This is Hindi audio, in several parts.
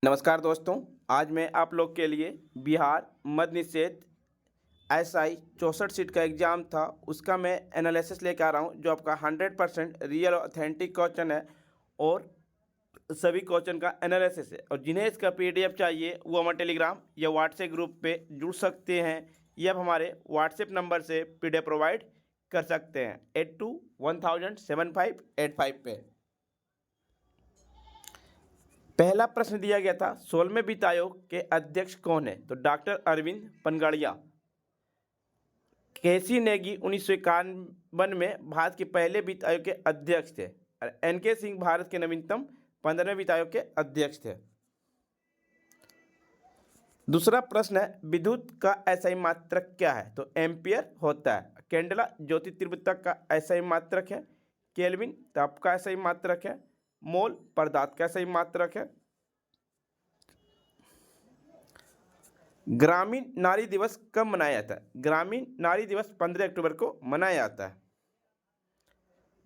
नमस्कार दोस्तों। आज मैं आप लोग के लिए बिहार मद्य निषेध एसआई 64 सीट का एग्ज़ाम था, उसका मैं एनालिसिस लेकर आ रहा हूं, जो आपका 100% रियल ऑथेंटिक क्वेश्चन है और सभी क्वेश्चन का एनालिसिस है। और जिन्हें इसका पीडीएफ चाहिए वो हमारे टेलीग्राम या व्हाट्सएप ग्रुप पे जुड़ सकते हैं या आप हमारे व्हाट्सएप नंबर से पीडीएफ प्रोवाइड कर सकते हैं 82107585 पे। पहला प्रश्न दिया गया था, 16वें वित्त आयोग के अध्यक्ष कौन है? तो डॉक्टर अरविंद पनगड़िया। केसी नेगी 1951 में भारत के पहले वित्त आयोग के अध्यक्ष थे और एनके सिंह भारत के नवीनतम 15वें वित्त आयोग के अध्यक्ष थे। दूसरा प्रश्न है, विद्युत का एसआई मात्रक क्या है? तो एम्पियर होता है। कैंडेला ज्योति तीव्रता का एसआई मात्रक है। केल्विन ताप का एसआई मात्रक है। मोल पदार्थ का एसआई मात्रक है। ग्रामीण नारी दिवस कब मनाया जाता है? ग्रामीण नारी दिवस 15 अक्टूबर को मनाया जाता है।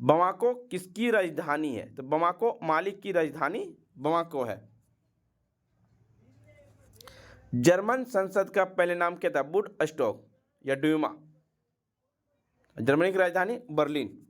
बमाको किसकी राजधानी है? तो बमाको माली की राजधानी बमाको है। जर्मन संसद का पहले नाम क्या था? बुड स्टॉक या ड्यूमा। जर्मनी की राजधानी बर्लिन।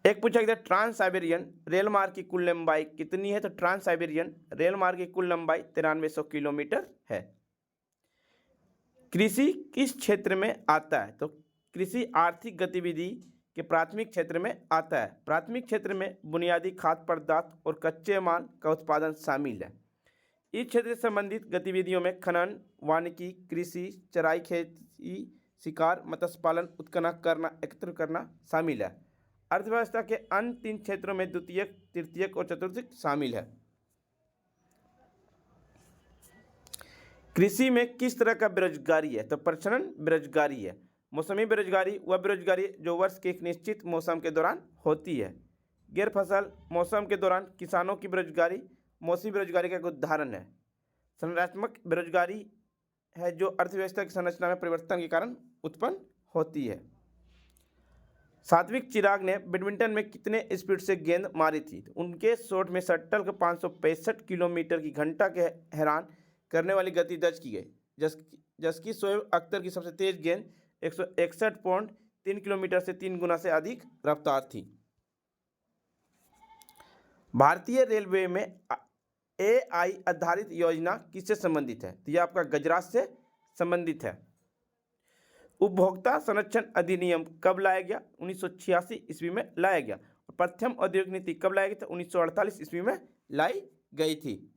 एक पूछा गया, ट्रांस साइबेरियन रेल मार्ग की कुल लंबाई कितनी है? तो ट्रांस साइबेरियन रेल मार्ग की कुल लंबाई 9300 किलोमीटर है। कृषि किस क्षेत्र में आता है? तो कृषि आर्थिक गतिविधि के प्राथमिक क्षेत्र में आता है। प्राथमिक क्षेत्र में बुनियादी खाद्य पदार्थ और कच्चे माल का उत्पादन शामिल है। इस क्षेत्र से संबंधित गतिविधियों में खनन, वानिकी, कृषि, चराई, खेती, शिकार, मत्स्य पालन, उत्खनन करना, एकत्र करना शामिल है। अर्थव्यवस्था के अन्य 3 क्षेत्रों में द्वितीयक, तृतीयक और चतुर्थक शामिल है। कृषि में किस तरह का बेरोजगारी है? तो प्रच्छन्न बेरोजगारी है। मौसमी बेरोजगारी वह बेरोजगारी जो वर्ष के एक निश्चित मौसम के दौरान होती है। गैर फसल मौसम के दौरान किसानों की बेरोजगारी मौसमी बेरोजगारी का एक उदाहरण है। संरचनात्मक बेरोजगारी है जो अर्थव्यवस्था की संरचना में परिवर्तन के कारण उत्पन्न होती है। सात्विक चिराग ने बैडमिंटन में कितने स्पीड से गेंद मारी थी? उनके शॉट में शटल को 565 किलोमीटर की घंटा के हैरान करने वाली गति दर्ज की गई, जबकि शोएब अख्तर की सबसे तेज गेंद 161.3 किलोमीटर से 3 गुना से अधिक रफ्तार थी। भारतीय रेलवे में एआई आधारित योजना किससे संबंधित है? तो यह आपका गुजरात से संबंधित है। उपभोक्ता संरक्षण अधिनियम कब लाया गया? 1986 ईस्वी में लाया गया। और प्रथम औद्योगिक नीति कब लाई गई? तो 1948 ईस्वी में लाई गई थी।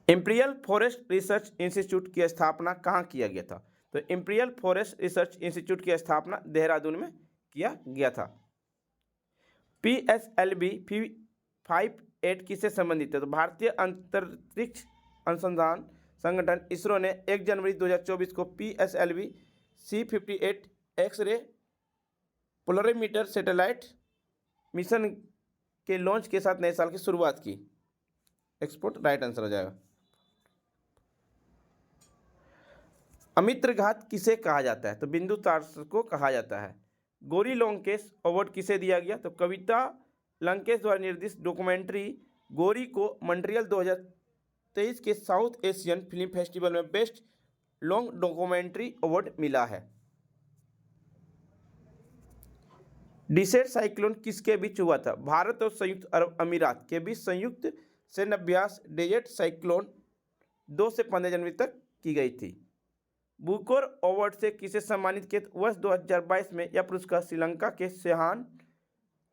इंपीरियल फॉरेस्ट रिसर्च इंस्टीट्यूट की स्थापना कहाँ किया गया था? तो इंपीरियल फॉरेस्ट रिसर्च इंस्टीट्यूट की स्थापना देहरादून में किया गया था। PSLV 58 किससे संबंधित है? तो भारतीय अंतरिक्ष अनुसंधान संगठन इसरो ने 1 जनवरी 2024 को PSLV C58 X-ray polarimeter satellite mission के लॉन्च के साथ नए साल की शुरुआत की। एक्सपोर्ट राइट आंसर हो जाएगा। अमित्र घात किसे कहा जाता है? तो बिंदुसार को कहा जाता है। गौरी लंकेश अवार्ड किसे दिया गया? तो कविता लंकेश द्वारा निर्देशित डॉक्यूमेंट्री गौरी को मॉन्ट्रियल 2023 के साउथ एशियन फिल्म फेस्टिवल में बेस्ट लॉन्ग डॉक्यूमेंट्री अवार्ड मिला है। डिसेट साइक्लोन किसके बीच हुआ था? भारत और संयुक्त अरब अमीरात के बीच संयुक्त सैन्य अभ्यास डेजर्ट साइक्लोन 2 से 15 जनवरी तक की गई थी। बुकर अवार्ड से किसे सम्मानित किया? वर्ष 2022 में यह पुरस्कार श्रीलंका के सेहान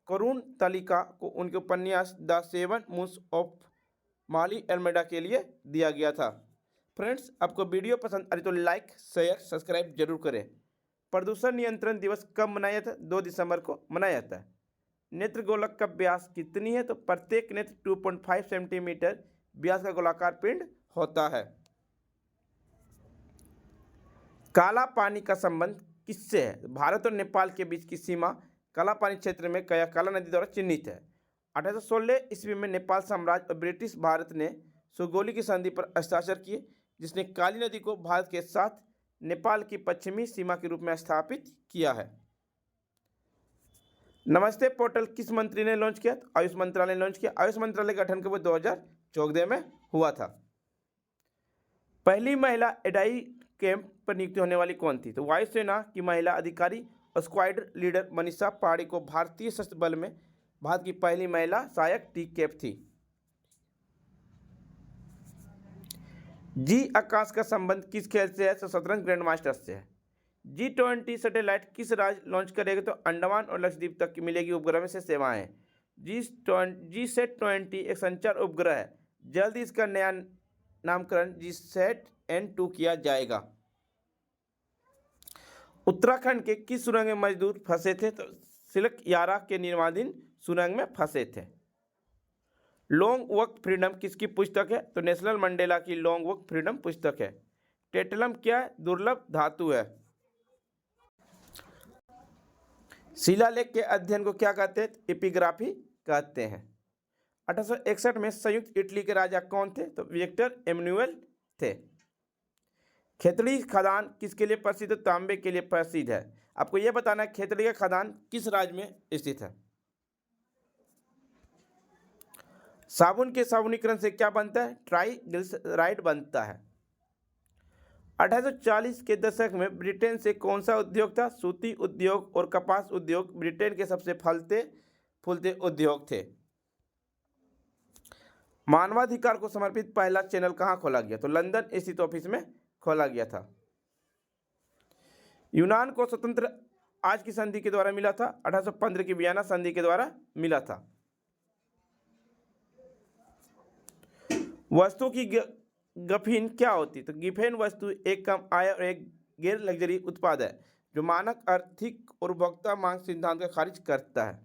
करुण तलिका को उनके उपन्यास द 7 मून्स ऑफ माली एल्मेडा के लिए दिया गया था। फ्रेंड्स, आपको वीडियो पसंद आ रही तो लाइक, शेयर, सब्सक्राइब जरूर करें। प्रदूषण नियंत्रण दिवस कब मनाया जाता है? 2 दिसंबर को मनाया जाता है। नेत्र गोलक का व्यास कितनी है? तो प्रत्येक नेत्र 2.5 सेंटीमीटर व्यास का गोलाकार पिंड होता है। काला पानी का संबंध किससे है? भारत और नेपाल के बीच की सीमा काला पानी क्षेत्र में काला नदी द्वारा चिन्हित है। 1816 ईस्वी में नेपाल साम्राज्य और ब्रिटिश भारत ने सुगौली की संधि पर हस्ताक्षर किए, जिसने काली नदी को भारत के साथ नेपाल की पश्चिमी सीमा के रूप में स्थापित किया है। नमस्ते पोर्टल किस मंत्री ने लॉन्च किया? तो आयुष मंत्रालय ने लॉन्च किया। आयुष मंत्रालय का गठन कब 2014 में हुआ था। पहली महिला एडाई कैंप पर नियुक्ति होने वाली कौन थी? तो वायुसेना की महिला अधिकारी स्क्वाड्रन लीडर मनीषा पांडे को भारतीय सशस्त्र बल में भारत की पहली महिला सहायक टी कैप थी। जी आकाश का संबंध किस खेल से है? तो शतरंज ग्रैंड मास्टर से है। G20 सैटेलाइट किस राज्य लॉन्च करेगा? तो अंडमान और लक्षद्वीप तक की मिलेगी उपग्रह में से सेवाएं। GSAT-20 एक संचार उपग्रह है, जल्द ही इसका नया नामकरण GSAT-N2 किया जाएगा। उत्तराखंड के किस सुरंग में मजदूर फंसे थे? तो सिलक यारा के निर्माणाधीन सुरंग में फंसे थे। लॉन्ग वॉक फ्रीडम किसकी पुस्तक है? तो नेशनल मंडेला की लॉन्ग वॉक फ्रीडम पुस्तक है। टेटलम क्या है? दुर्लभ धातु है। शिलालेख के अध्ययन को क्या कहते हैं? एपिग्राफी कहते हैं। 1861 में संयुक्त इटली के राजा कौन थे? तो विक्टर एमैनुअल थे। खेतड़ी खदान किसके लिए प्रसिद्ध है? तांबे के लिए प्रसिद्ध है। आपको यह बताना है खेतड़ी का खदान किस राज्य में स्थित है। साबुन के साबुनीकरण से क्या बनता है? ट्राइग्लिसराइड बनता है। 1840 के दशक में ब्रिटेन से कौन सा उद्योग था? सूती उद्योग और कपास उद्योग ब्रिटेन के सबसे फलते फूलते उद्योग थे। मानवाधिकार को समर्पित पहला चैनल कहाँ खोला गया? तो लंदन स्थित ऑफिस में खोला गया था। यूनान को स्वतंत्र आज की संधि के द्वारा मिला था? 1815 की वियना संधि के द्वारा मिला था। वस्तु की गफिन क्या होती? तो गिफेन वस्तु एक कम आय और एक गैर लग्जरी उत्पाद है जो मानक आर्थिक और उपभोक्ता मांग सिद्धांत का खारिज करता है।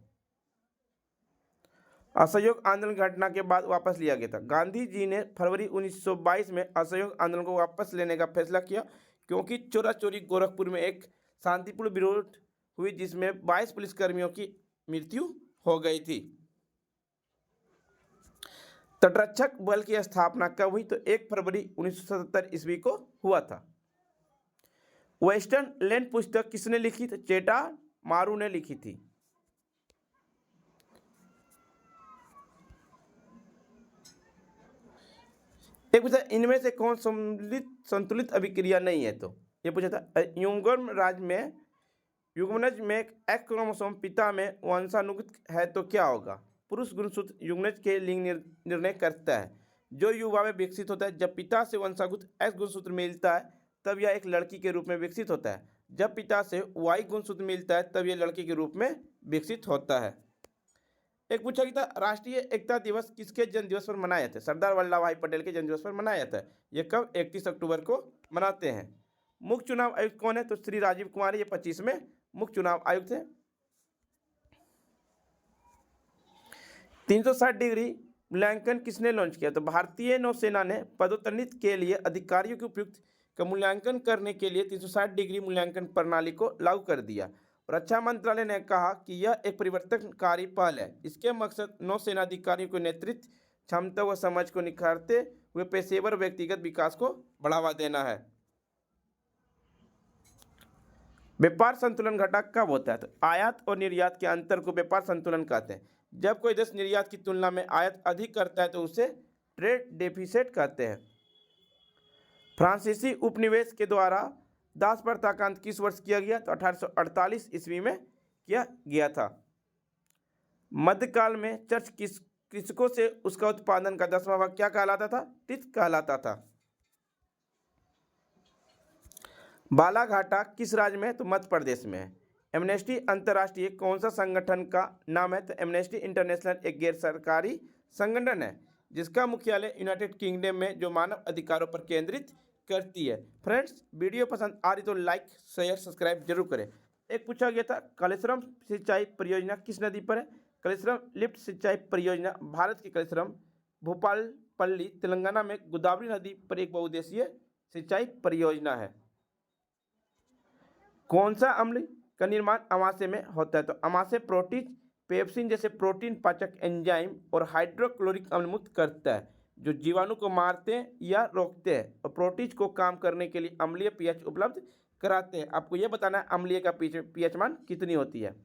असहयोग आंदोलन घटना के बाद वापस लिया गया था। गांधी जी ने फरवरी 1922 में असहयोग आंदोलन को वापस लेने का फैसला किया क्योंकि चोरा चोरी गोरखपुर में एक शांतिपूर्ण विरोध हुई जिसमें 22 पुलिसकर्मियों की मृत्यु हो गई थी। तटरक्षक बल की स्थापना कब हुई? तो 1 फरवरी 1977 ईस्वी को हुआ था। वेस्टर्न लैंड पुस्तक किसने लिखी? तो चेटा मारू ने लिखी थी। एक पूछा इनमें से कौन संतुलित अभिक्रिया नहीं है? तो ये पूछा था युग्मनज में एक्स क्रोमोसोम पिता में वंशानुगत है तो क्या होगा? पुरुष गुणसूत्र युग्मनज के लिंग निर्णय करता है जो युवा में विकसित होता है। जब पिता से वंशानुगत एक्स गुणसूत्र मिलता है तब यह एक लड़की के रूप में विकसित होता है। जब पिता से वाई गुणसूत्र मिलता है तब यह लड़की के रूप में विकसित होता है। एक पूछा गया था राष्ट्रीय एकता दिवस किसके जन्म दिवस पर मनाया जाता है? सरदार वल्लभ भाई पटेल के जन्म दिवस पर मनाया जाता है। यह कब? 31 अक्टूबर को मनाते हैं। मुख्य चुनाव आयुक्त कौन है? तो श्री राजीव कुमार, ये 25 में मुख्य चुनाव आयुक्त है। 360 डिग्री मूल्यांकन किसने लॉन्च किया? तो भारतीय नौसेना ने पदोन्नति के लिए अधिकारियों के उपयुक्त का मूल्यांकन करने के लिए 360 डिग्री मूल्यांकन प्रणाली को लागू कर दिया। रक्षा मंत्रालय ने कहा कि यह एक परिवर्तनकारी पहल है। इसके मकसद नौसेना अधिकारियों को नेतृत्व क्षमता व समझ को निखारते हुए पेशेवर व्यक्तिगत विकास को बढ़ावा देना है। व्यापार संतुलन घटा कब होता है? तो आयात और निर्यात के अंतर को व्यापार संतुलन कहते हैं। जब कोई देश निर्यात की तुलना में आयात अधिक करता है तो उसे ट्रेड डेफिसिट कहते हैं। फ्रांसीसी उपनिवेश के द्वारा दास प्रथा का अंत किस वर्ष किया गया? तो 1848 ईस्वी में किया गया था। मध्यकाल में चर्च कृषकों से उसका उत्पादन का 10वां भाग क्या कहलाता था? टिथ कहलाता था। बालाघाटा किस राज्य में है? तो मध्य प्रदेश में है। एमनेस्टी अंतर्राष्ट्रीय कौन सा संगठन का नाम है? तो एमनेस्टी इंटरनेशनल एक गैर सरकारी संगठन है जिसका मुख्यालय यूनाइटेड किंगडम में जो मानव अधिकारों पर केंद्रित करती है। फ्रेंड्स, वीडियो पसंद आ रही तो लाइक शेयर सब्सक्राइब जरूर करें। एक पूछा गया था कालेश्वरम सिंचाई परियोजना किस नदी पर है? कालेश्वरम लिफ्ट सिंचाई परियोजना भारत की कालेश्वरम भूपालपल्ली तेलंगाना में गोदावरी नदी पर एक बहुउद्देशीय सिंचाई परियोजना है। कौन सा अम्ल का निर्माण अमाशय में होता है? तो अमाशय प्रोटीन पेप्सिन जैसे प्रोटीन पाचक एंजाइम और हाइड्रोक्लोरिक अम्ल मुक्त करता है जो जीवाणु को मारते हैं या रोकते हैं और प्रोटीज को काम करने के लिए अम्लीय पीएच उपलब्ध कराते हैं। आपको यह बताना है अम्लीय का पीएच मान कितनी होती है।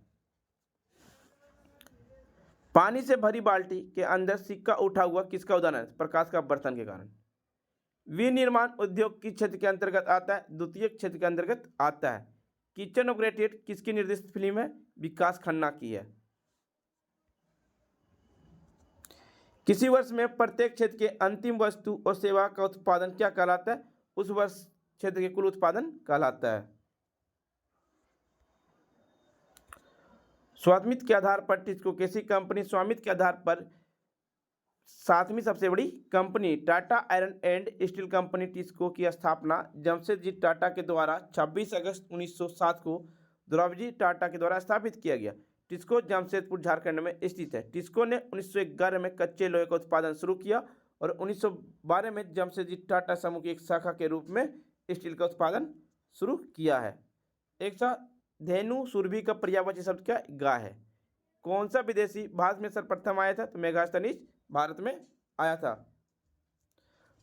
पानी से भरी बाल्टी के अंदर सिक्का उठा हुआ किसका उदाहरण है? प्रकाश का बर्तन के कारण। विनिर्माण उद्योग किस क्षेत्र के अंतर्गत आता है? द्वितीय क्षेत्र के अंतर्गत आता है। किचन ऑफ ग्रेट एट किसकी निर्देशित फिल्म है? विकास खन्ना की है। किसी वर्ष में प्रत्येक क्षेत्र के अंतिम वस्तु और सेवा का उत्पादन क्या कहलाता है? उस वर्ष क्षेत्र के कुल उत्पादन कहलाता है। स्वामित्व के आधार पर टिस्को किसी कंपनी स्वामित्व के आधार पर 7वीं सबसे बड़ी company Tata iron and steel company TISCO की स्थापना जमशेदजी टाटा के द्वारा 26 अगस्त 1907 को द्रौपदी टाटा के द्वारा स्थापित किया गया। टिस्को जमशेदपुर झारखंड में स्थित है। टिस्को ने 1911 में कच्चे लोहे का उत्पादन शुरू किया और 1912 में जमशेदजी टाटा समूह की एक शाखा के रूप में स्टील का उत्पादन शुरू किया है। एक साथ धेनु सुरभि का पर्यायवाची शब्द क्या? गाय है। कौन सा विदेशी भारत में सर्वप्रथम आया था? तो मेगास्थनीज भारत में आया था।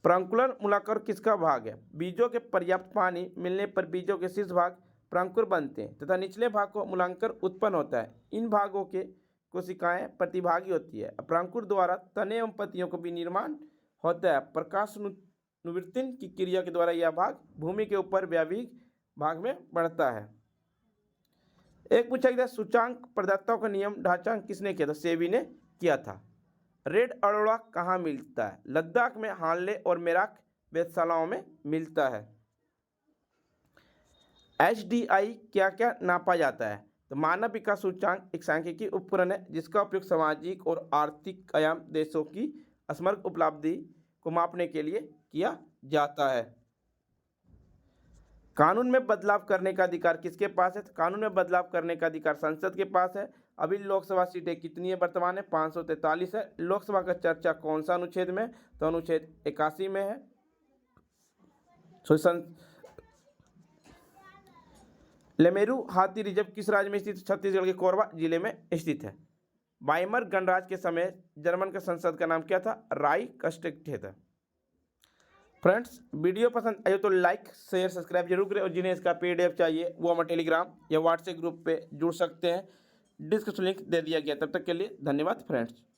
प्रांकुलन मूलाकर किसका भाग है? बीजों के पर्याप्त पानी मिलने पर बीजों के शीर्ष भाग प्रांकुर बनते हैं तथा निचले भाग को मूलांकर उत्पन्न होता है। इन भागों के कोशिकाएं प्रतिभागी होती है। प्रांकुर द्वारा तने एवं पत्तियों का विनिर्माण होता है। प्रकाश अनुवर्तन की क्रिया के द्वारा यह भाग भूमि के ऊपर व्यावहारिक भाग में बढ़ता है। एक पूछा गया सूचांक प्रदाताओं का नियम ढांचांक किसने किया था? सेबी ने किया था। रेड अरोड़ा कहाँ मिलता है? लद्दाख में हानले और मेराक वेधशालाओं में मिलता है। HDI क्या क्या नापा जाता है? तो मानव विकास सूचांक एक सांख्यिकी उपकरण है जिसका उपयोग सामाजिक और आर्थिक आयाम देशों की समग्र उपलब्धि को मापने के लिए किया जाता है। कानून में बदलाव करने का अधिकार किसके पास है? तो कानून में बदलाव करने का अधिकार संसद के पास है। अभी लोकसभा सीटें कितनी है? वर्तमान में 543 है। लोकसभा का चर्चा कौन सा अनुच्छेद में? तो अनुच्छेद 81 में है। लेमेरू हाथी रिजर्व किस राज्य में स्थित? छत्तीसगढ़ के कोरबा जिले में स्थित है। वाइमर गणराज्य के समय जर्मन का संसद का नाम क्या था? राइक्सटैग था। फ्रेंड्स, वीडियो पसंद आए तो लाइक शेयर सब्सक्राइब जरूर करें और जिन्हें इसका PDF चाहिए वो हमारे टेलीग्राम या व्हाट्सएप ग्रुप पे जुड़ सकते हैं। डिस्क्रिप्शन लिंक दे दिया गया। तब तक के लिए धन्यवाद फ्रेंड्स।